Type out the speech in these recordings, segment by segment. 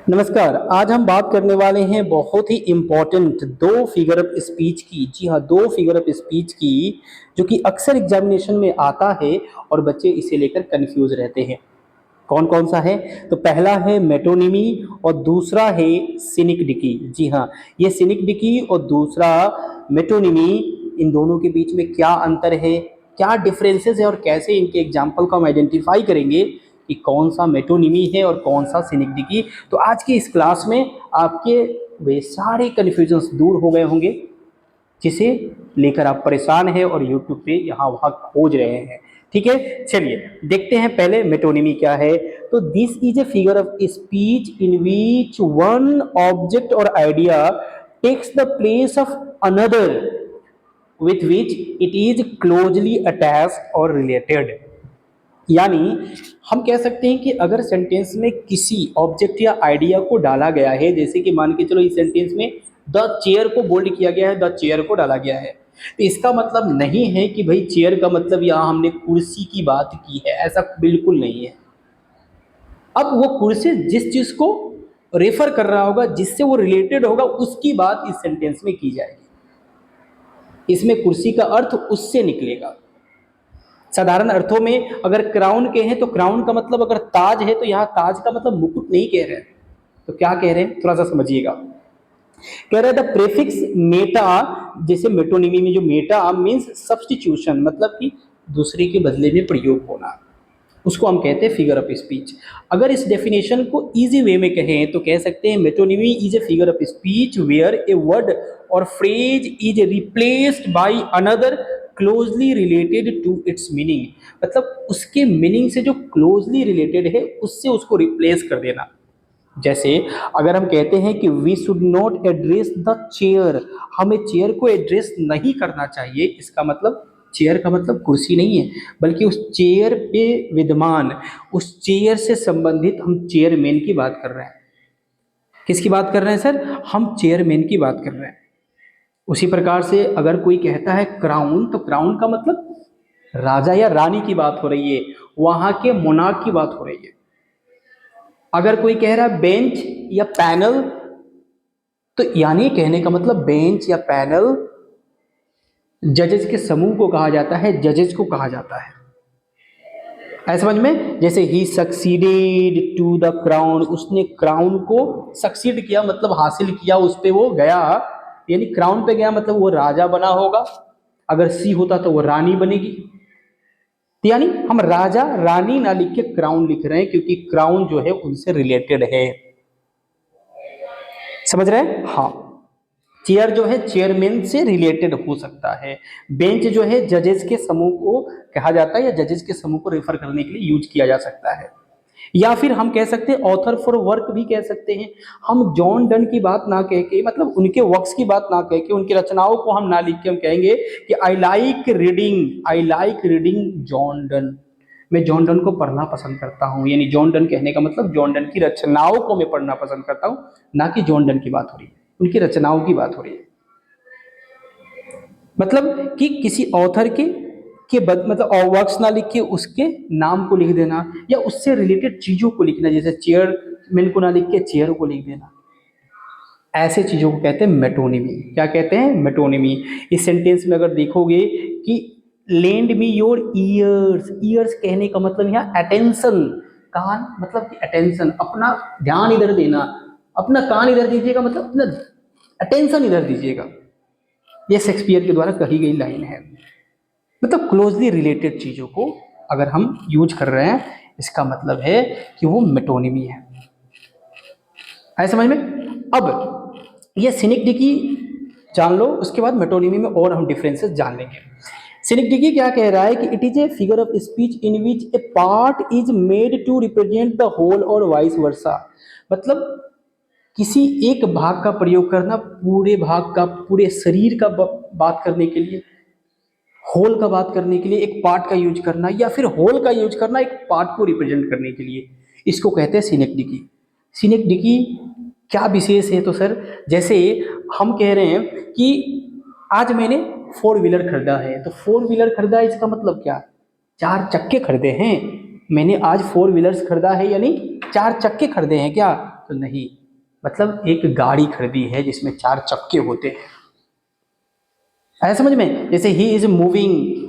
नमस्कार। आज हम बात करने वाले हैं बहुत ही इम्पोर्टेंट दो फिगर ऑफ स्पीच की। जी हाँ, दो फिगर ऑफ स्पीच की जो कि अक्सर एग्जामिनेशन में आता है और बच्चे इसे लेकर कंफ्यूज रहते हैं। कौन कौन सा है? तो पहला है मेटोनिमी और दूसरा है सिनिक डिकी। जी हाँ, ये सिनिक डिकी और दूसरा मेटोनिमी, इन दोनों के बीच में क्या अंतर है, क्या डिफरेंसेस है और कैसे इनके एग्जाम्पल को हम आइडेंटिफाई करेंगे कि कौन सा मेटोनिमी है और कौन सा सिनिक डिकी। तो आज की इस क्लास में आपके वे सारे कन्फ्यूजन्स दूर हो गए होंगे जिसे लेकर आप परेशान हैं और यूट्यूब पे यहाँ वहाँ खोज रहे हैं। ठीक है, चलिए देखते हैं पहले मेटोनिमी क्या है। तो this is a figure of speech in which one object और idea takes the place of another with which it is closely attached or related। यानी हम कह सकते हैं कि अगर सेंटेंस में किसी ऑब्जेक्ट या आइडिया को डाला गया है, जैसे कि मान के चलो इस सेंटेंस में द चेयर को बोल्ड किया गया है, द चेयर को डाला गया है, तो इसका मतलब नहीं है कि भाई चेयर का मतलब यहाँ हमने कुर्सी की बात की है, ऐसा बिल्कुल नहीं है। अब वो कुर्सी जिस चीज को रेफर कर रहा होगा, जिससे वो रिलेटेड होगा, उसकी बात इस सेंटेंस में की जाएगी। इसमें कुर्सी का अर्थ उससे निकलेगा। साधारण अर्थों में अगर क्राउन के हैं तो क्राउन का मतलब अगर ताज है तो यहाँ ताज का मतलब मुकुट नहीं कह रहे हैं। तो क्या कह रहे हैं, थोड़ा सा समझिएगा। कह रहे हैं द प्रीफिक्स मेटा, जैसे मेटोनिमी में जो मेटा मीन्स सब्स्टिट्यूशन, मतलब कि दूसरे के बदले में प्रयोग होना, उसको हम कहते हैं फिगर ऑफ स्पीच। अगर इस डेफिनेशन को इजी वे में कहें तो कह सकते हैं metonymy is a figure of speech where a word और phrase is replaced by another closely related to its meaning. मतलब उसके मीनिंग से जो क्लोजली रिलेटेड है उससे उसको रिप्लेस कर देना। जैसे अगर हम कहते हैं कि we should not address the chair, हमें चेयर को एड्रेस नहीं करना चाहिए, इसका मतलब चेयर का मतलब कुर्सी नहीं है, बल्कि उस चेयर पे विद्यमान, उस चेयर से संबंधित हम चेयरमैन की बात कर रहे हैं। किसकी बात कर रहे हैं सर? हम चेयरमैन की बात कर रहे हैं। उसी प्रकार से अगर कोई कहता है क्राउन, तो क्राउन का मतलब राजा या रानी की बात हो रही है, वहां के मोनार्क की बात हो रही है। अगर कोई कह रहा है बेंच या पैनल, तो यानी कहने का मतलब बेंच या पैनल जजेस के समूह को कहा जाता है, जजेस को कहा जाता है। ऐसे समझ में, जैसे ही सक्सीडेड टू द क्राउन, उसने क्राउन को सक्सीड किया मतलब हासिल किया, उस पे वो गया, यानी क्राउन पे गया मतलब वो राजा बना होगा। अगर सी होता तो वो रानी बनेगी। तो यानी हम राजा रानी ना लिख के क्राउन लिख रहे हैं, क्योंकि क्राउन जो है उनसे रिलेटेड है। समझ रहे हैं? हाँ, चेयर जो है चेयरमैन से रिलेटेड हो सकता है। बेंच जो है जजेस के समूह को कहा जाता है, या जजेस के समूह को रेफर करने के लिए यूज किया जा सकता है। या फिर हम कह सकते हैं ऑथर फॉर वर्क भी कह सकते हैं। हम जॉन डन की बात ना कह के, मतलब उनके वर्क्स की बात ना कह के, उनकी रचनाओं को हम ना लिख के हम कहेंगे कि I like reading John Donne, मैं जॉन डन को पढ़ना पसंद करता हूँ। यानी जॉन डन कहने का मतलब जॉन डन की रचनाओं को मैं पढ़ना पसंद करता हूँ, ना कि जॉन डन की बात हो रही है, उनकी रचनाओं की बात हो रही है। मतलब कि किसी ऑथर मतलब वर्क्स ना लिख के उसके नाम को लिख देना, या उससे रिलेटेड चीजों को लिखना, जैसे चेयरमैन को ना लिख के चेयर को लिख देना। ऐसे चीजों को कहते हैं मेटोनिमी। क्या कहते हैं? मेटोनिमी। इस सेंटेंस में अगर देखोगे कि lend me your ears, years कहने का मतलब यहाँ अटेंशन, कान, मतलब कि अटेंशन, अपना ध्यान इधर देना, अपना कान इधर दीजिएगा, मतलब अपना अटेंशन इधर दीजिएगा। ये शेक्सपियर के द्वारा कही गई लाइन है। मतलब क्लोजली रिलेटेड चीजों को अगर हम यूज कर रहे हैं, इसका मतलब है कि वो मेटोनिमी है। है समझ में? अब ये सिनिक-डिकी जान लो, उसके बाद मेटोनिमी में और हम डिफरेंसेस जान लेंगे। सिनिक-डिकी क्या कह रहा है कि it is a figure of speech in which a part is made to represent the whole और वाइस वर्सा। मतलब किसी एक भाग का प्रयोग करना पूरे भाग का, पूरे शरीर का बात करने के लिए, होल का बात करने के लिए एक पार्ट का यूज करना, या फिर होल का यूज करना एक पार्ट को रिप्रेजेंट करने के लिए, इसको कहते हैं सिनेक्टिकी। सिनेक्टिकी क्या विशेष है? तो सर जैसे हम कह रहे हैं कि आज मैंने 4 व्हीलर खरीदा है, तो 4 व्हीलर खरीदा है इसका मतलब क्या? 4 चक्के खरीदे हैं। मैंने आज 4 व्हीलर्स खरीदा है यानी 4 चक्के खरीदे हैं। क्या? तो नहीं, मतलब एक गाड़ी खरीदी है जिसमें 4 चक्के होते हैं, है समझ में। जैसे he is moving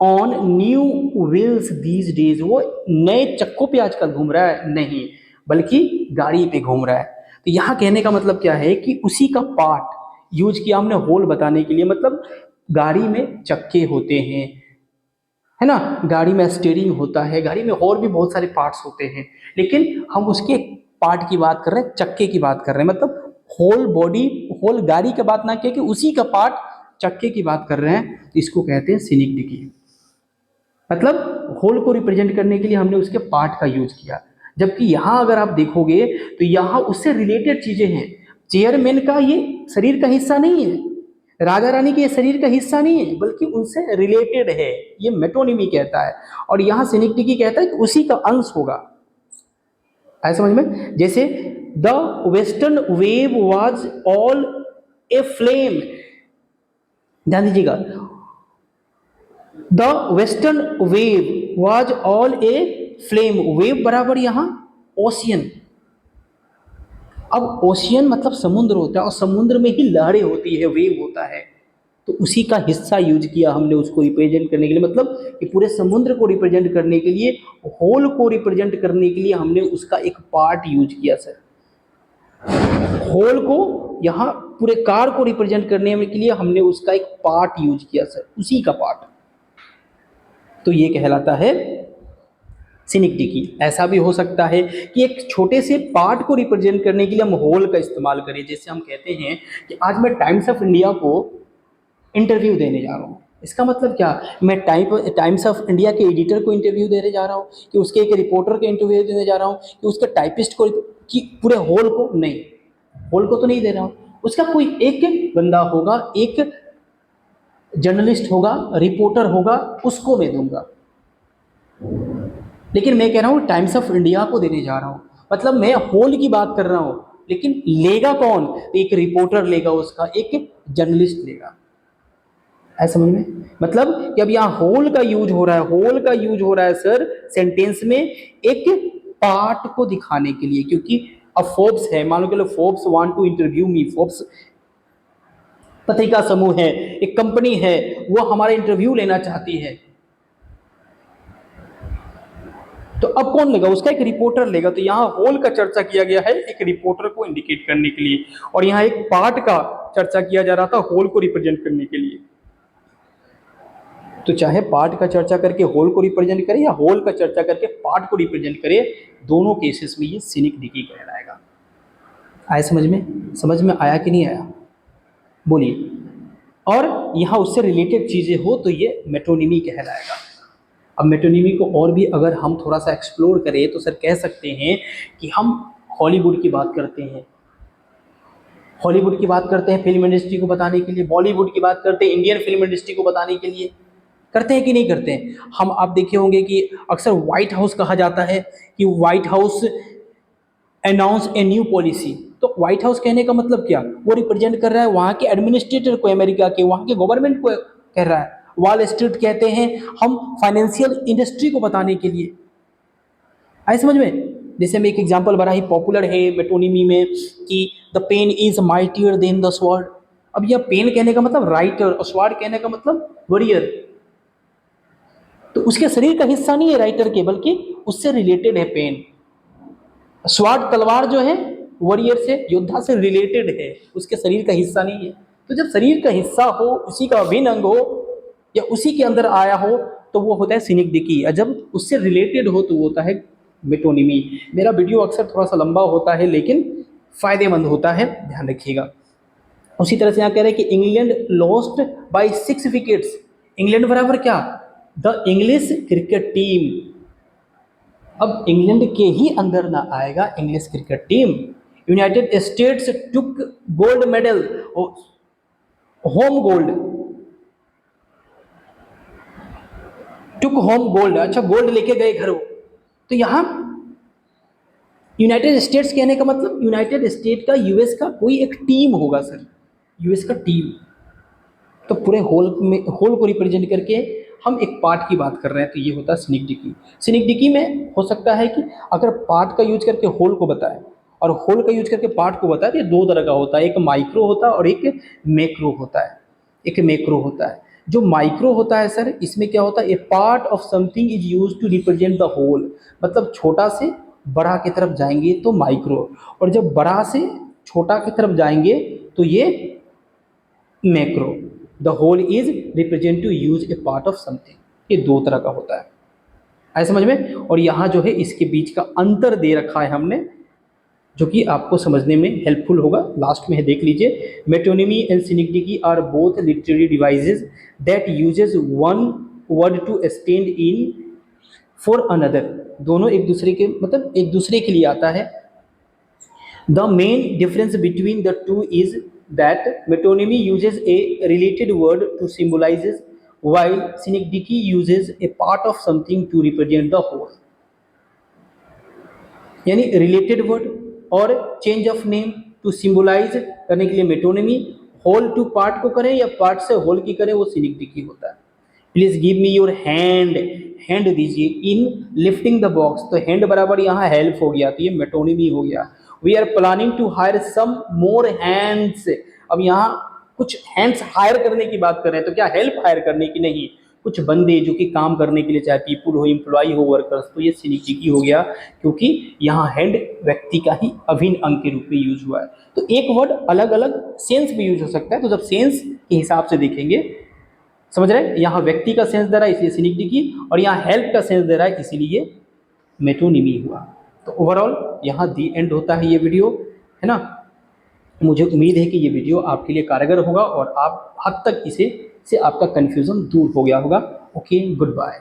on new wheels these days, वो नए चक्कों पे आजकल घूम रहा है, नहीं बल्कि गाड़ी पे घूम रहा है। तो यहाँ कहने का मतलब क्या है कि उसी का पार्ट यूज किया हमने होल बताने के लिए, मतलब गाड़ी में चक्के होते हैं, है ना, गाड़ी में स्टीयरिंग होता है, गाड़ी में और भी बहुत सारे पार्ट्स होते हैं, लेकिन हम उसके पार्ट की बात कर रहे हैं, चक्के की बात कर रहे हैं, मतलब होल बॉडी, होल गाड़ी की बात ना किया कि उसी का पार्ट चक्के की बात कर रहे हैं, तो इसको कहते हैं सिनिक डिकी। मतलब होल को रिप्रेजेंट करने के लिए हमने उसके पार्ट का यूज किया। जबकि यहाँ अगर आप देखोगे तो यहाँ उससे रिलेटेड चीजें हैं। चेयरमैन का ये शरीर का हिस्सा नहीं है, राजा रानी के शरीर का हिस्सा नहीं है, बल्कि उनसे रिलेटेड है, ये मेटोनिमी कहता है। और यहाँ सिनिक्टिकी कहता है कि उसी का अंश होगा, है समझ में। जैसे the western wave was all a flame, ध्यान दीजिएगा, the western wave was all a flame, wave बराबर यहां ओशियन। अब ओशियन मतलब समुद्र होता है, और समुद्र में ही लहरें होती है, वेव होता है, तो उसी का हिस्सा यूज किया हमने उसको रिप्रेजेंट करने के लिए, मतलब कि पूरे समुद्र को रिप्रेजेंट करने के लिए, होल को रिप्रेजेंट करने के लिए हमने उसका एक पार्ट यूज किया सर। होल को यहाँ पूरे कार को रिप्रेजेंट करने के लिए हमने उसका एक पार्ट यूज किया सर, उसी का पार्ट, तो ये कहलाता है सिनिक डिकी। ऐसा भी हो सकता है कि एक छोटे से पार्ट को रिप्रेजेंट करने के लिए हम होल का इस्तेमाल करें। जैसे हम कहते हैं कि आज मैं टाइम्स ऑफ इंडिया को इंटरव्यू देने जा रहा हूँ, इसका मतलब क्या, मैं टाइम्स ऑफ इंडिया के एडिटर को इंटरव्यू देने जा रहा हूँ, कि उसके एक रिपोर्टर को इंटरव्यू देने जा रहा हूँ, कि उसके टाइपिस्ट को, कि पूरे होल को नहीं, होल को तो नहीं दे रहा हूँ, उसका कोई एक बंदा होगा, एक जर्नलिस्ट होगा, रिपोर्टर होगा, उसको मैं दूंगा। लेकिन मैं कह रहा हूँ टाइम्स ऑफ इंडिया को देने जा रहा हूँ, मतलब मैं होल की बात कर रहा हूँ, लेकिन लेगा कौन, एक रिपोर्टर लेगा उसका, एक जर्नलिस्ट लेगा, है समझ में। मतलब कि अब यहाँ होल का यूज हो रहा है, होल का यूज हो रहा है सर सेंटेंस में एक पार्ट को दिखाने के लिए, क्योंकि अब फोर्ब्स है, मान लो कि Forbes want to interview me, Forbes पत्रिका समूह है, एक कंपनी है, वो हमारा इंटरव्यू लेना चाहती है, तो अब कौन लेगा, उसका एक रिपोर्टर लेगा। तो यहाँ होल का चर्चा किया गया है एक रिपोर्टर को इंडिकेट करने के लिए, और यहाँ एक पार्ट का चर्चा किया जा रहा था होल को रिप्रेजेंट करने के लिए। तो चाहे पार्ट का चर्चा करके होल को रिप्रेजेंट करे, या होल का चर्चा करके पार्ट को रिप्रेजेंट करे, दोनों केसेस में ये सिनिक डिकी कहलाएगा। आया समझ में, समझ में आया कि नहीं आया, बोलिए। और यहाँ उससे रिलेटेड चीजें हो तो ये मेटोनिमी कहलाएगा। अब मेटोनिमी को और भी अगर हम थोड़ा सा एक्सप्लोर करें तो सर कह सकते हैं कि हम हॉलीवुड की बात करते हैं, हॉलीवुड की बात करते हैं फिल्म इंडस्ट्री को बताने के लिए, बॉलीवुड की बात करते हैं इंडियन फिल्म इंडस्ट्री को बताने के लिए, करते हैं कि नहीं करते हैं। हम आप देखे होंगे कि अक्सर व्हाइट हाउस कहा जाता है कि white house announce a new policy, तो व्हाइट हाउस कहने का मतलब क्या, वो रिप्रेजेंट कर रहा है वहाँ के एडमिनिस्ट्रेटर को, अमेरिका के वहाँ के गवर्नमेंट को कह रहा है। वॉल स्ट्रीट कहते हैं हम फाइनेंशियल इंडस्ट्री को बताने के लिए, आए समझ में। जैसे में एक एग्जांपल बड़ा ही पॉपुलर है मेटोनिमी में कि the pen is mightier than the sword. अब यह पेन कहने का मतलब राइटर, और स्वॉर्ड कहने का मतलब वॉरियर, तो उसके शरीर का हिस्सा नहीं है राइटर के, बल्कि उससे रिलेटेड है पेन। स्वॉर्ड तलवार जो है वॉरियर से, योद्धा से रिलेटेड है, उसके शरीर का हिस्सा नहीं है। तो जब शरीर का हिस्सा हो, उसी का अभिन्न अंग हो, या उसी के अंदर आया हो, तो वो होता है सिनिक डिकी, और जब उससे रिलेटेड हो तो वो होता है मेटोनिमी। मेरा वीडियो अक्सर थोड़ा सा लंबा होता है लेकिन फायदेमंद होता है, ध्यान रखिएगा। उसी तरह से यहाँ कह रहे हैं कि England lost by 6 wickets, England बराबर क्या, द इंग्लिश क्रिकेट टीम। अब इंग्लैंड के ही अंदर ना आएगा English cricket team. United States took gold medal, home gold, took home gold, अच्छा गोल्ड लेके गए घर वो। तो यहाँ यूनाइटेड स्टेट्स कहने का मतलब यूनाइटेड स्टेट का, यूएस का कोई एक टीम होगा सर, यूएस का टीम। तो पूरे होल में, होल को रिप्रेजेंट करके हम एक पार्ट की बात कर रहे हैं, तो ये होता है सिनिक डिकी। सिनिक डिकी में हो सकता है कि अगर पार्ट का यूज करके होल को बताएं, और होल का यूज करके पार्ट को बताया, ये दो तरह का होता है, एक माइक्रो होता है और एक मैक्रो होता है। एक मैक्रो होता है, जो माइक्रो होता है सर, इसमें क्या होता है, a part of something is use to represent the whole, मतलब छोटा से बड़ा की तरफ जाएंगे तो माइक्रो, और जब बड़ा से छोटा की तरफ जाएंगे तो ये macro. The whole is represent to use a part of something, ये दो तरह का होता है, आए समझ में। और यहाँ जो है इसके बीच का अंतर दे रखा है हमने, जो कि आपको समझने में हेल्पफुल होगा, लास्ट में है देख लीजिए। Metonymy and synecdoche are both literary devices that uses one word to stand in for another, दोनों एक दूसरे के मतलब एक दूसरे के लिए आता है। The main difference between the two is that metonymy uses a related word to symbolizes, while synecdoche uses a part of something to represent the whole। यानी रिलेटेड वर्ड और change of name to symbolize करने के लिए metonymy, whole two part को करें या part से whole की करें वो सिनेक्टिकी होता है। Please give me your hand, hand दीजिए इन लिफ्टिंग द बॉक्स, तो हैंड बराबर यहाँ हेल्प हो गया, तो ये मेटोनिमी हो गया। We are planning to hire some more hands, अब यहाँ कुछ हैंड्स हायर करने की बात कर रहे हैं, तो क्या हेल्प हायर करने की नहीं, कुछ बंदे जो कि काम करने के लिए, चाहे पीपुल हो, एम्प्लॉय हो, वर्कर्स, तो ये सिनेक्टिकी हो गया, क्योंकि यहाँ हैंड व्यक्ति का ही अभिन्न अंग के रूप में यूज हुआ है। तो एक वर्ड अलग अलग सेंस में यूज हो सकता है, तो जब सेंस के हिसाब से देखेंगे, समझ रहे हैं, यहाँ व्यक्ति का सेंस दे रहा है इसलिए सिनेक्टिकी, और यहाँ हेल्प का सेंस दे रहा है इसीलिए मेटोनिमी हुआ। तो ओवरऑल यहाँ दी एंड होता है ये वीडियो, है ना। मुझे उम्मीद है कि ये वीडियो आपके लिए कारगर होगा और आप हद तक इसे से आपका कन्फ्यूज़न दूर हो गया होगा। Okay, good bye.